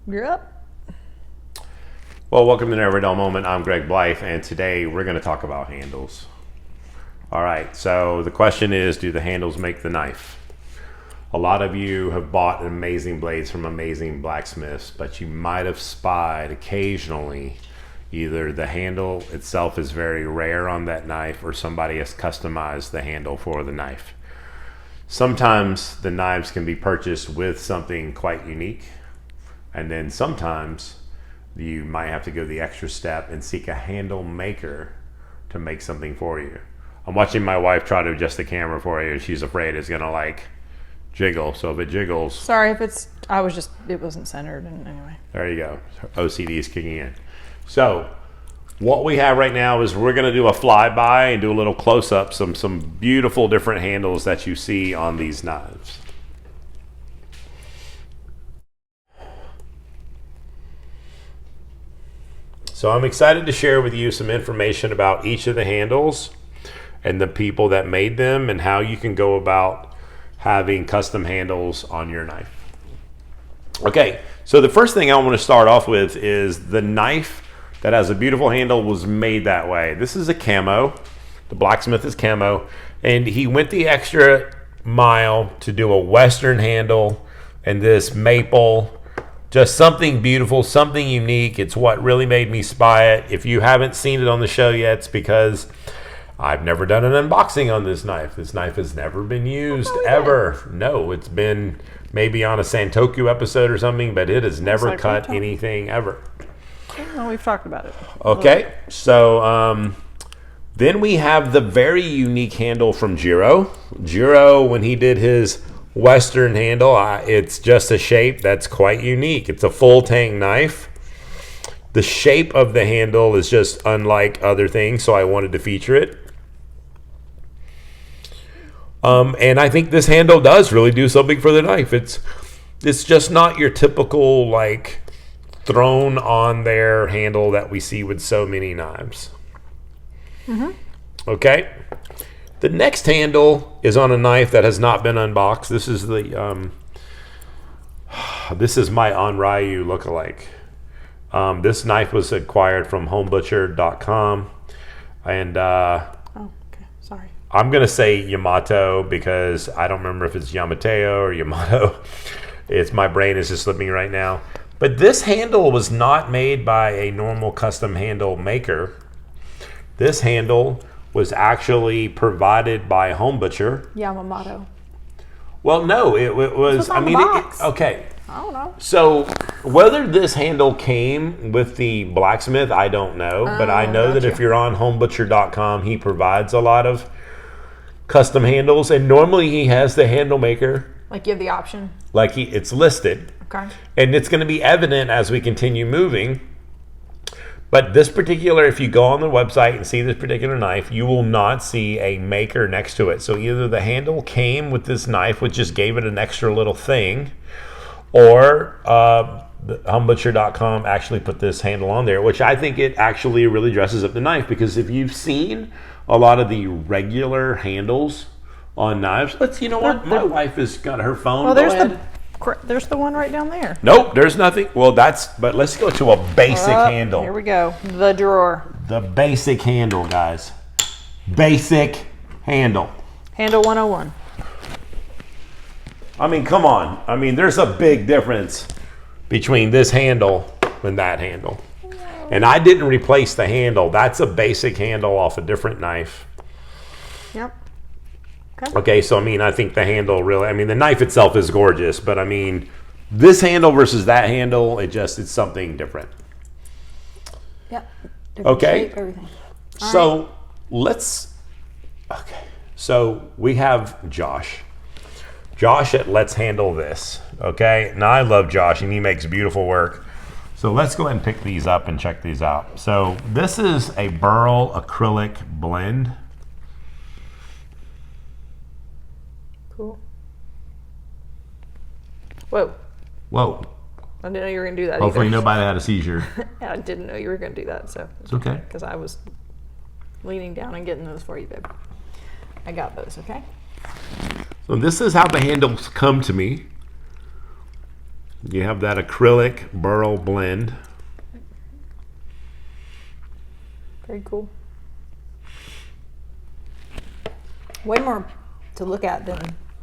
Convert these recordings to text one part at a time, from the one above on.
You're up. Well, welcome to Never a Dull Moment. I'm Greg Blythe, and today we're going to talk about handles. All right, so the question is, do the handles make the knife? A lot of you have bought amazing blades from amazing blacksmiths, but you might have spied occasionally either the handle itself is very rare on that knife or somebody has customized the handle for the knife. Sometimes the knives can be purchased with something quite unique, and then sometimes you might have to go the extra step and seek a handle maker to make something for you. I'm watching my wife try to adjust the camera for you. She's afraid it's gonna like jiggle. So if it jiggles, Sorry if it wasn't centered. And anyway, there you go. OCD is kicking in. So what we have right now is we're gonna do a flyby and do a little close up, some beautiful different handles that you see on these knives. So I'm excited to share with you some information about each of the handles and the people that made them and how you can go about having custom handles on your knife. Okay, so the first thing I want to start off with is the knife that has a beautiful handle was made that way. This is a Kamo. The blacksmith is Kamo, and he went the extra mile to do a Western handle and this maple. Just something beautiful, something unique. It's what really made me spy it. If you haven't seen it on the show yet, it's because I've never done an unboxing on this knife. This knife has never been used ever. No, it's been maybe on a Santoku episode or something, but it has never cut anything ever. well, we've talked about it. Okay, so then we have the very unique handle from Jiro. Jiro, when he did his Western handle, it's just a shape that's quite unique. It's a full tang knife. The shape of the handle is just unlike other things, so I wanted to feature it. And I think this handle does really do something for the knife. It's just not your typical like thrown on there handle that we see with so many knives. Okay. The next handle is on a knife that has not been unboxed. This is the this is my Onryu lookalike. This knife was acquired from homebutcher.com, and Okay, sorry. I'm gonna say Yamamoto because I don't remember if it's Yamamoto or Yamamoto. My brain is just slipping right now. But this handle was not made by a normal custom handle maker. This handle was actually provided by Home Butcher. Yamamoto. Well, no, it was. I mean, okay. I don't know. So whether this handle came with the blacksmith, I don't know. But I know that if you're on homebutcher.com, he provides a lot of custom handles, and normally he has the handle maker. Like you have the option. Like it's listed. Okay. And it's going to be evident as we continue moving. But this particular, if you go on the website and see this particular knife, you will not see a maker next to it. So either the handle came with this knife, which just gave it an extra little thing, or homebutcher.com actually put this handle on there, which I think it actually really dresses up the knife. Because if you've seen a lot of the regular handles on knives, my wife has got her phone. Well, there's the one right down there. Nope, there's nothing. Well, but let's go to a basic handle. Here we go. The drawer. The basic handle, guys. Basic handle. Handle 101. I mean, come on. I mean, there's a big difference between this handle and that handle. And I didn't replace the handle. That's a basic handle off a different knife. Yep. Okay, so I mean, I think the handle the knife itself is gorgeous, but I mean, this handle versus that handle, it's something different. Yep. Different Okay. shape, everything. So we have Josh. Josh at Let's Handle This. Okay, now I love Josh and he makes beautiful work. So let's go ahead and pick these up and check these out. So this is a Burl acrylic blend. Cool. Whoa. I didn't know you were going to do that. Hopefully either. nobody had a seizure. I didn't know you were going to do that, so It's okay. Because I was leaning down and getting those for you, babe. I got those, okay? So this is how the handles come to me. You have that acrylic burl blend. Very cool. Way more to look at than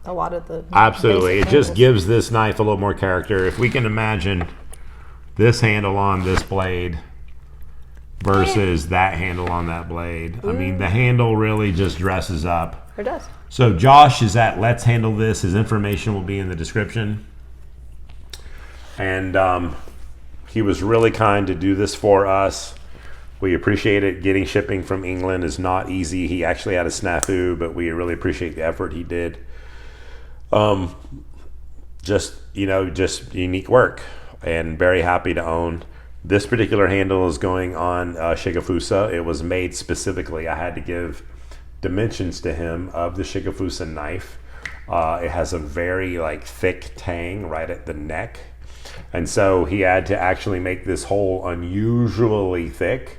a lot of the Absolutely. It basic just handles. gives this knife a little more character. If we can imagine this handle on this blade versus that handle on that blade. I mean, the handle really just dresses up. It does. So Josh is at Let's Handle This. His information will be in the description. And he was really kind to do this for us. We appreciate it. Getting shipping from England is not easy. He actually had a snafu, but we really appreciate the effort he did. Just unique work, and very happy to own. This particular handle is going on Shigafusa. It was made specifically. I had to give dimensions to him of the Shigafusa knife. It has a very thick tang right at the neck. And so he had to actually make this hole unusually thick.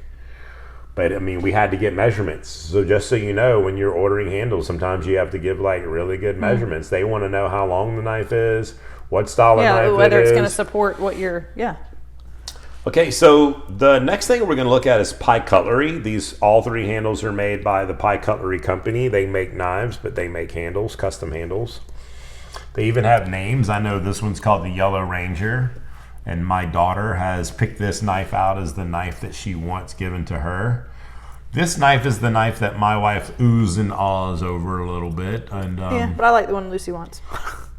But I mean, we had to get measurements. So just so you know, when you're ordering handles, sometimes you have to give really good measurements. They want to know how long the knife is, what style of knife it is. Whether it's going to support what you're, Okay, so the next thing we're going to look at is pie cutlery. All three handles are made by the Pie Cutlery Company. They make knives, but they make handles, custom handles. They even have names. I know this one's called the Yellow Ranger, and my daughter has picked this knife out as the knife that she wants given to her. This knife is the knife that my wife oohs and ahs over a little bit. And but I like the one Lucy wants.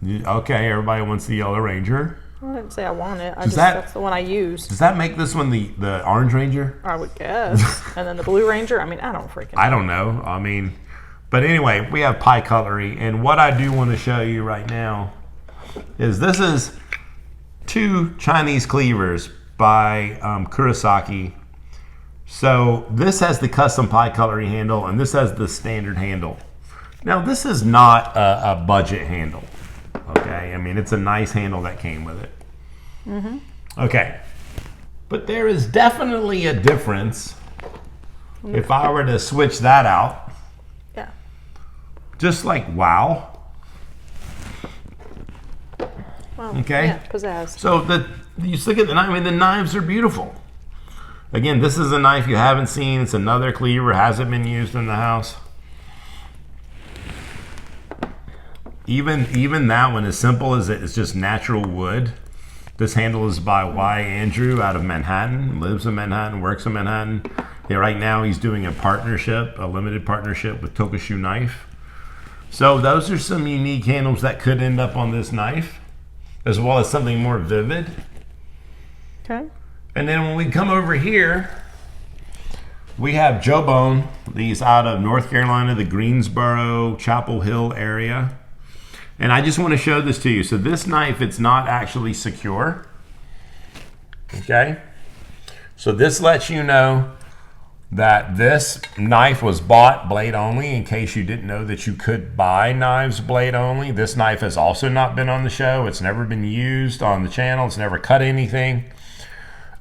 Okay, everybody wants the Yellow Ranger. I didn't say I want it. That's the one I use. Does that make this one the Orange Ranger? I would guess. And then the Blue Ranger. I mean, I don't freaking know. I don't know. I mean, but anyway, we have pie cutlery, and what I do want to show you right now is this is 2 Chinese cleavers by Kurosaki. So this has the custom pie cutlery handle, and this has the standard handle. Now, this is not a budget handle. Okay, I mean, it's a nice handle that came with it. Okay, but there is definitely a difference if I were to switch that out. Yeah. Just wow. Well, Okay. Yeah, pizzazz. So you look at the knife. I mean, the knives are beautiful. Again, this is a knife you haven't seen. It's another cleaver, hasn't been used in the house. Even that one, as simple as it is, just natural wood. This handle is by Y. Andrew out of Manhattan. Lives in Manhattan, works in Manhattan. Yeah, right now he's doing a limited partnership with Tokushu Knife. So those are some unique handles that could end up on this knife, as well as something more vivid. Okay. And then when we come over here, we have Jawbone. These out of North Carolina, the Greensboro, Chapel Hill area. And I just want to show this to you. So this knife, it's not actually secure. Okay. So this lets you know that this knife was bought blade only, in case you didn't know that you could buy knives blade only. This knife has also not been on the show. It's never been used on the channel. It's never cut anything.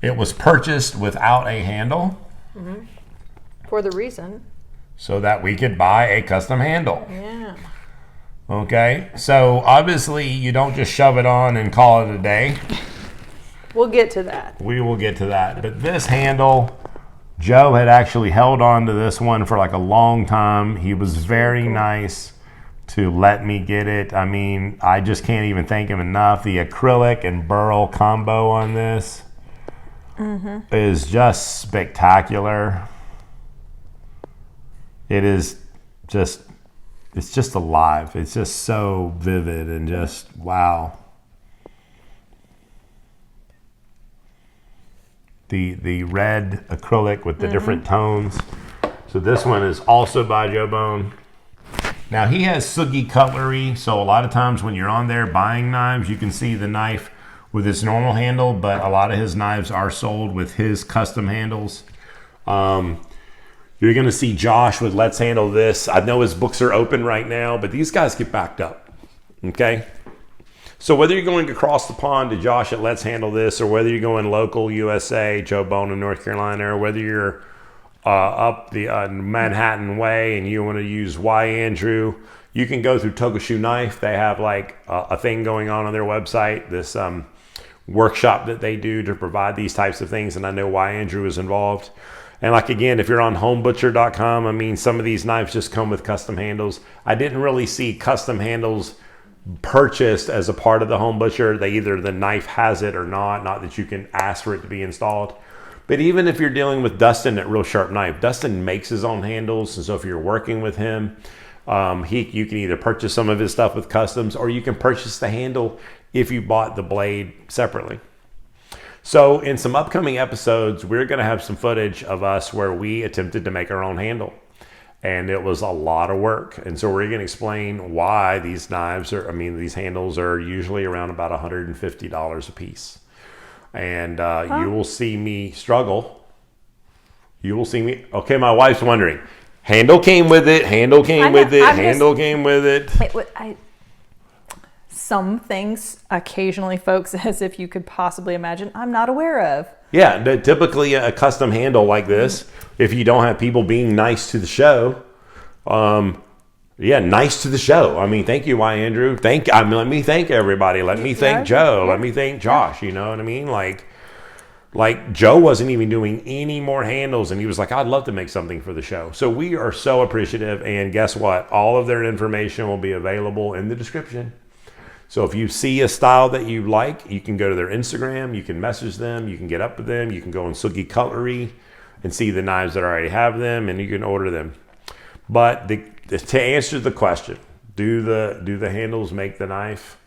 It was purchased without a handle. For the reason. So that we could buy a custom handle. Yeah. Okay, so obviously you don't just shove it on and call it a day. We'll get to that. We will get to that. But this handle, Joe had actually held on to this one for a long time. He was very nice to let me get it. I mean, I just can't even thank him enough. The acrylic and burl combo on this is just spectacular. It is just... It's just alive. It's just so vivid and just wow. The red acrylic with the different tones. So this one is also by Jawbone. Now he has Sugi Cutlery, so a lot of times when you're on there buying knives, you can see the knife with its normal handle, but a lot of his knives are sold with his custom handles. You're going to see Josh with Let's Handle This. I know his books are open right now, but these guys get backed up. Okay? So whether you're going across the pond to Josh at Let's Handle This, or whether you're going local USA, Jawbone in North Carolina, or whether you're up the Manhattan way and you want to use Y. Andrew, you can go through Tokushu Knife. They have a thing going on their website. This workshop that they do to provide these types of things. And I know why Andrew is involved. And like, again, if you're on homebutcher.com, I mean, some of these knives just come with custom handles. I didn't really see custom handles purchased as a part of the home butcher. Either the knife has it or not that you can ask for it to be installed. But even if you're dealing with Dustin at Real Sharp Knife, Dustin makes his own handles. And so if you're working with him, you can either purchase some of his stuff with customs, or you can purchase the handle if you bought the blade separately. So in some upcoming episodes, we're going to have some footage of us where we attempted to make our own handle. And it was a lot of work. And so we're going to explain why these these handles are usually around about $150 a piece. And you will see me struggle. You will see me. Okay, my wife's wondering. Handle came with it. Handle came with it. Handle came with it. Some things occasionally, folks, as if you could possibly imagine, I'm not aware of. Yeah, typically a custom handle like this, if you don't have people being nice to the show, nice to the show. I mean, thank you, why, Andrew? Let me thank everybody. Let me thank Joe. Let me thank Josh. You know what I mean? Like Joe wasn't even doing any more handles, and he was like, I'd love to make something for the show. So we are so appreciative, and guess what? All of their information will be available in the description. So if you see a style that you like, you can go to their Instagram, you can message them, you can get up with them, you can go on Sugi Cutlery and see the knives that already have them, and you can order them. But to answer the question, do the handles make the knife?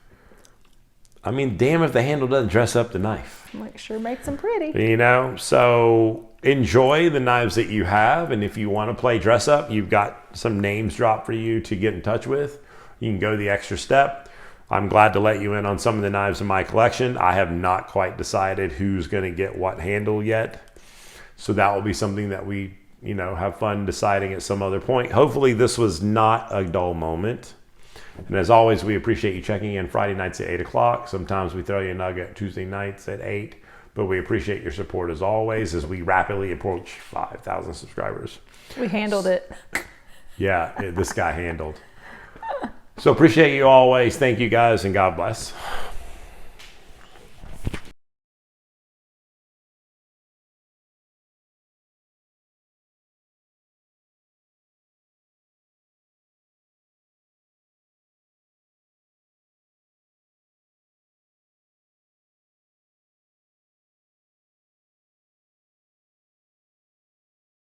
I mean, damn if the handle doesn't dress up the knife. Like, sure makes them pretty. You know, so enjoy the knives that you have, and if you want to play dress up, you've got some names dropped for you to get in touch with. You can go the extra step. I'm glad to let you in on some of the knives in my collection. I have not quite decided who's going to get what handle yet. So that will be something that we, have fun deciding at some other point. Hopefully this was not a dull moment. And as always, we appreciate you checking in Friday nights at 8 o'clock. Sometimes we throw you a nugget Tuesday nights at 8. But we appreciate your support as always as we rapidly approach 5,000 subscribers. We handled it. Yeah, this guy handled. So appreciate you always. Thank you guys, and God bless.